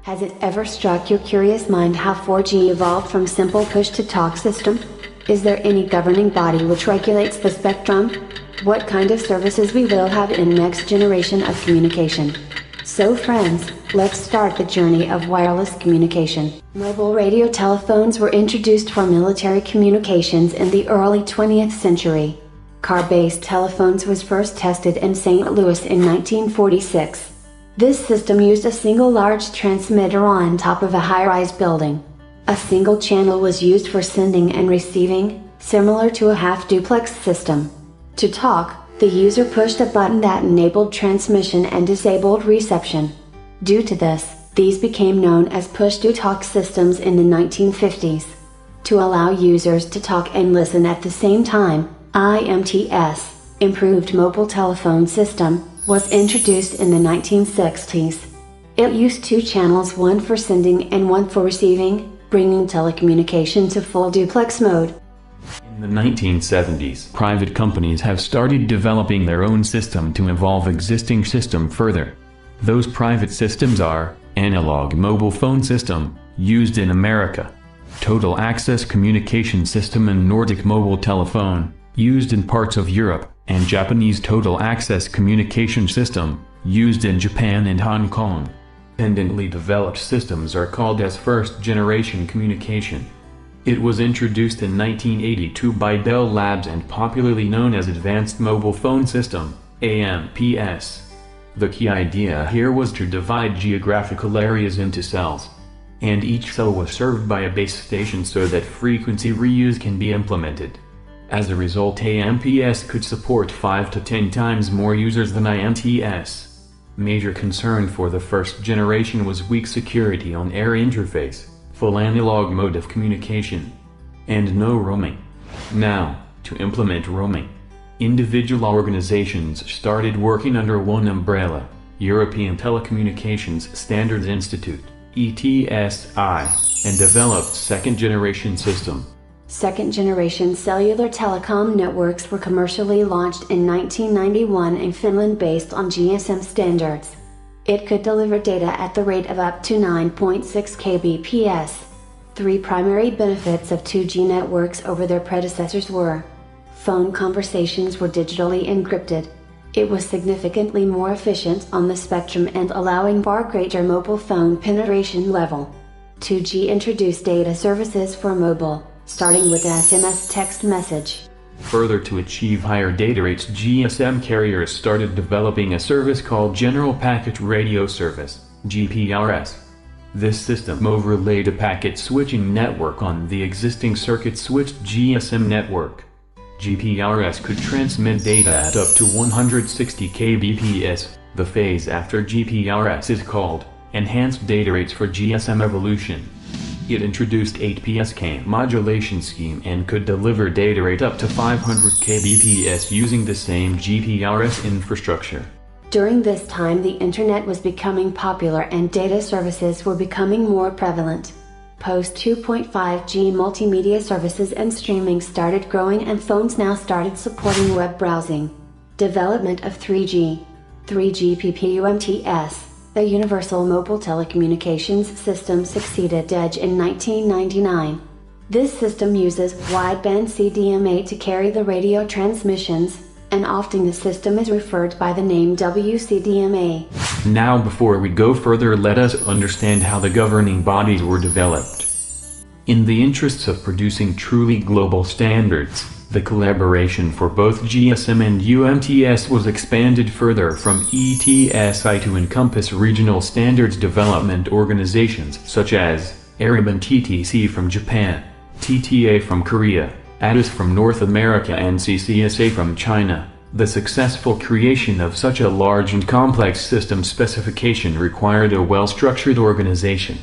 Has it ever struck your curious mind how 4G evolved from simple push-to-talk system? Is there any governing body which regulates the spectrum? What kind of services we will have in next generation of communication? So friends, let's start the journey of wireless communication. Mobile radio telephones were introduced for military communications in the early 20th century. Car-based telephones was first tested in St. Louis in 1946. This system used a single large transmitter on top of a high-rise building. A single channel was used for sending and receiving, similar to a half-duplex system. To talk, the user pushed a button that enabled transmission and disabled reception. Due to this, these became known as push-to-talk systems in the 1950s. To allow users to talk and listen at the same time, IMTS, Improved Mobile Telephone System, was introduced in the 1960s. It used two channels, one for sending and one for receiving, bringing telecommunication to full duplex mode. In the 1970s, private companies have started developing their own system to evolve existing system further. Those private systems are Analog Mobile Phone System, used in America; Total Access Communication System and Nordic Mobile Telephone, used in parts of Europe; and Japanese Total Access Communication System, used in Japan and Hong Kong. Independently developed systems are called as first-generation communication. It was introduced in 1982 by Bell Labs and popularly known as Advanced Mobile Phone System, AMPS. The key idea here was to divide geographical areas into cells. And each cell was served by a base station so that frequency reuse can be implemented. As a result, AMPS could support 5 to 10 times more users than INTS. Major concern for the first generation was weak security on air interface, full analog mode of communication, and no roaming. Now, to implement roaming, individual organizations started working under one umbrella, European Telecommunications Standards Institute, ETSI, and developed second-generation system. Second-generation cellular telecom networks were commercially launched in 1991 in Finland based on GSM standards. It could deliver data at the rate of up to 9.6 kbps. Three primary benefits of 2G networks over their predecessors were: phone conversations were digitally encrypted. It was significantly more efficient on the spectrum and allowing far greater mobile phone penetration level. 2G introduced data services for mobile, starting with SMS text message. Further, to achieve higher data rates, GSM carriers started developing a service called General Packet Radio Service, GPRS. This system overlaid a packet switching network on the existing circuit-switched GSM network. GPRS could transmit data at up to 160 kbps. The phase after GPRS is called Enhanced Data Rates for GSM Evolution. It introduced 8 PSK modulation scheme and could deliver data rate up to 500 kbps using the same GPRS infrastructure. During this time, the internet was becoming popular and data services were becoming more prevalent. Post 2.5G multimedia services and streaming started growing and phones now started supporting web browsing. Development of 3G. 3GPP-UMTS. The Universal Mobile Telecommunications System succeeded EDGE in 1999. This system uses wideband CDMA to carry the radio transmissions, and often the system is referred by the name WCDMA. Now, before we go further, let us understand how the governing bodies were developed. In the interests of producing truly global standards, the collaboration for both GSM and UMTS was expanded further from ETSI to encompass regional standards development organizations such as Ariban TTC from Japan, TTA from Korea, ATIS from North America and CCSA from China. The successful creation of such a large and complex system specification required a well-structured organization.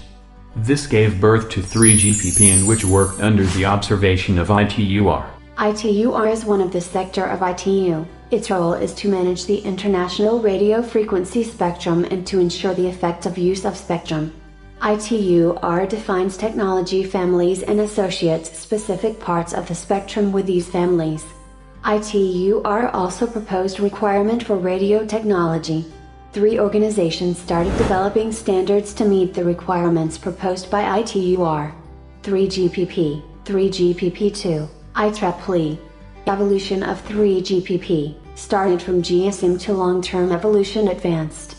This gave birth to 3GPP, in which worked under the observation of ITUR. ITUR is one of the sector of ITU. Its role is to manage the international radio frequency spectrum and to ensure the effective use of spectrum. ITUR defines technology families and associates specific parts of the spectrum with these families. ITUR also proposed requirement for radio technology. 3 organizations started developing standards to meet the requirements proposed by ITUR. 3GPP, 3GPP2, IEEE. Evolution of 3GPP started from GSM to long-term evolution advanced.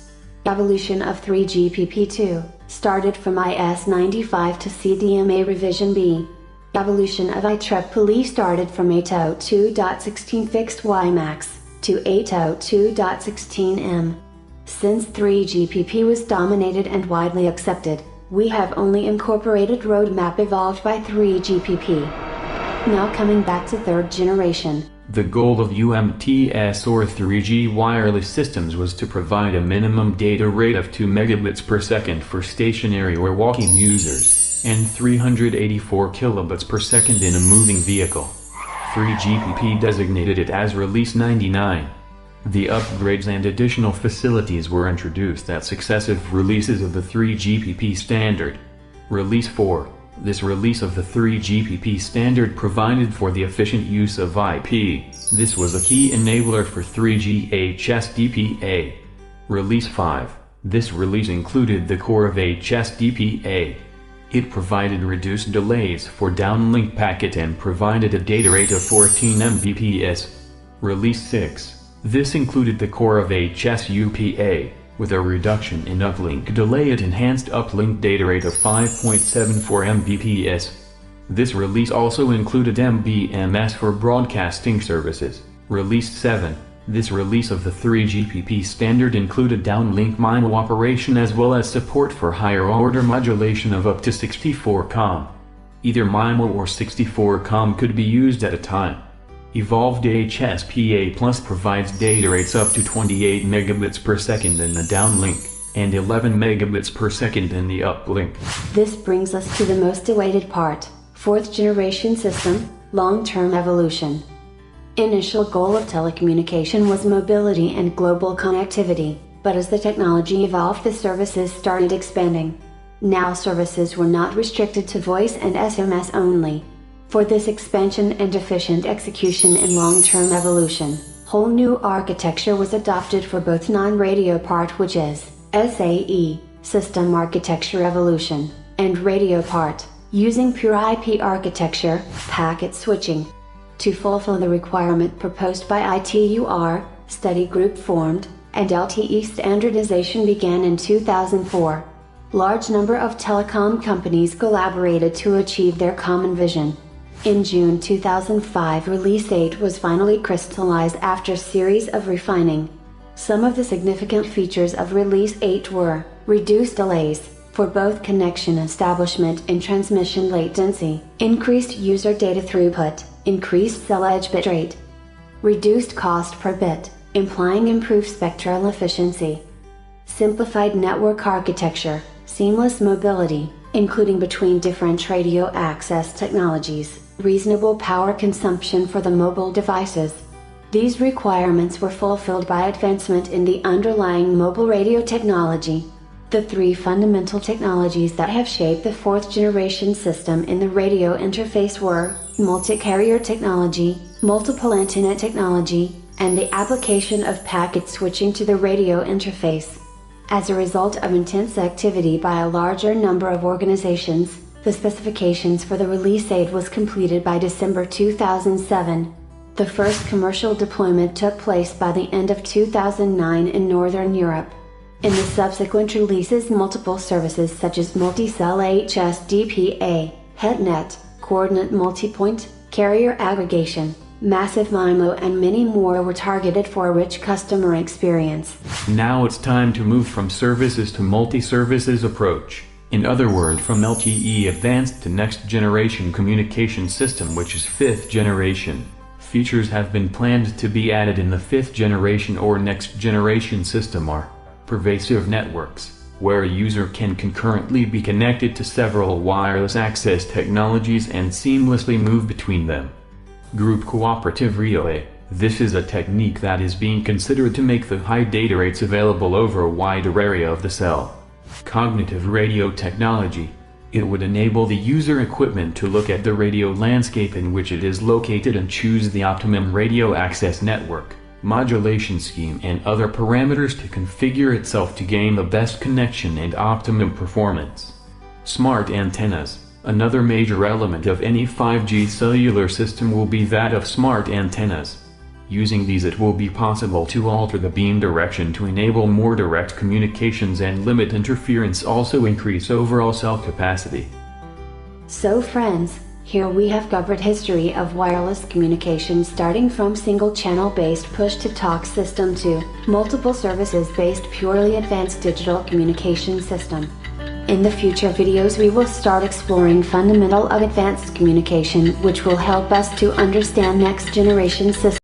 Evolution of 3GPP2 started from IS-95 to CDMA revision B. Evolution of IEEE started from 802.16 fixed WiMAX to 802.16m. Since 3GPP was dominated and widely accepted, we have only incorporated roadmap evolved by 3GPP. Now coming back to third generation. The goal of UMTS or 3G wireless systems was to provide a minimum data rate of 2 megabits per second for stationary or walking users, and 384 kilobits per second in a moving vehicle. 3GPP designated it as Release 99. The upgrades and additional facilities were introduced at successive releases of the 3GPP standard. Release 4. This release of the 3GPP standard provided for the efficient use of IP. This was a key enabler for 3G HSDPA. Release 5. This release included the core of HSDPA. It provided reduced delays for downlink packet and provided a data rate of 14 Mbps. Release 6. This included the core of HSUPA. With a reduction in uplink delay, it enhanced uplink data rate of 5.74 Mbps. This release also included MBMS for broadcasting services. Release 7. This release of the 3GPP standard included downlink MIMO operation as well as support for higher order modulation of up to 64 COM. Either MIMO or 64 COM could be used at a time. Evolved HSPA Plus provides data rates up to 28 megabits per second in the downlink, and 11 megabits per second in the uplink. This brings us to the most awaited part, 4th generation system, long-term evolution. Initial goal of telecommunication was mobility and global connectivity, but as the technology evolved, the services started expanding. Now services were not restricted to voice and SMS only. For this expansion and efficient execution in long-term evolution, whole new architecture was adopted for both non-radio part, which is SAE, System Architecture Evolution, and radio part, using pure IP architecture, packet switching. To fulfill the requirement proposed by ITUR, study group formed, and LTE standardization began in 2004. Large number of telecom companies collaborated to achieve their common vision. In June 2005, Release 8 was finally crystallized after a series of refining. Some of the significant features of Release 8 were reduced delays for both connection establishment and transmission latency, increased user data throughput, increased cell edge bitrate, reduced cost per bit, implying improved spectral efficiency, simplified network architecture, seamless mobility, including between different radio access technologies, reasonable power consumption for the mobile devices. These requirements were fulfilled by advancement in the underlying mobile radio technology. The 3 fundamental technologies that have shaped the 4th generation system in the radio interface were multi-carrier technology, multiple antenna technology, and the application of packet switching to the radio interface. As a result of intense activity by a larger number of organizations, the specifications for the Release 8 was completed by December 2007. The first commercial deployment took place by the end of 2009 in Northern Europe. In the subsequent releases, multiple services such as multi-cell HSDPA, HeadNet, coordinate multipoint, carrier aggregation, massive MIMO and many more were targeted for a rich customer experience. Now it's time to move from services to multi-services approach. In other words, from LTE Advanced to Next Generation Communication System, which is 5th generation. Features have been planned to be added in the 5th generation or Next Generation system are pervasive networks, where a user can concurrently be connected to several wireless access technologies and seamlessly move between them. Group cooperative relay. This is a technique that is being considered to make the high data rates available over a wider area of the cell. Cognitive radio technology. It would enable the user equipment to look at the radio landscape in which it is located and choose the optimum radio access network. modulation scheme and other parameters to configure itself to gain the best connection and optimum performance. Smart antennas. Another major element of any 5G cellular system will be that of smart antennas. Using these, it will be possible to alter the beam direction to enable more direct communications and limit interference, also increase overall cell capacity. So friends, here we have covered history of wireless communication, starting from single-channel based push-to-talk system to multiple services based purely advanced digital communication system. In the future videos we will start exploring fundamental of advanced communication, which will help us to understand next generation systems.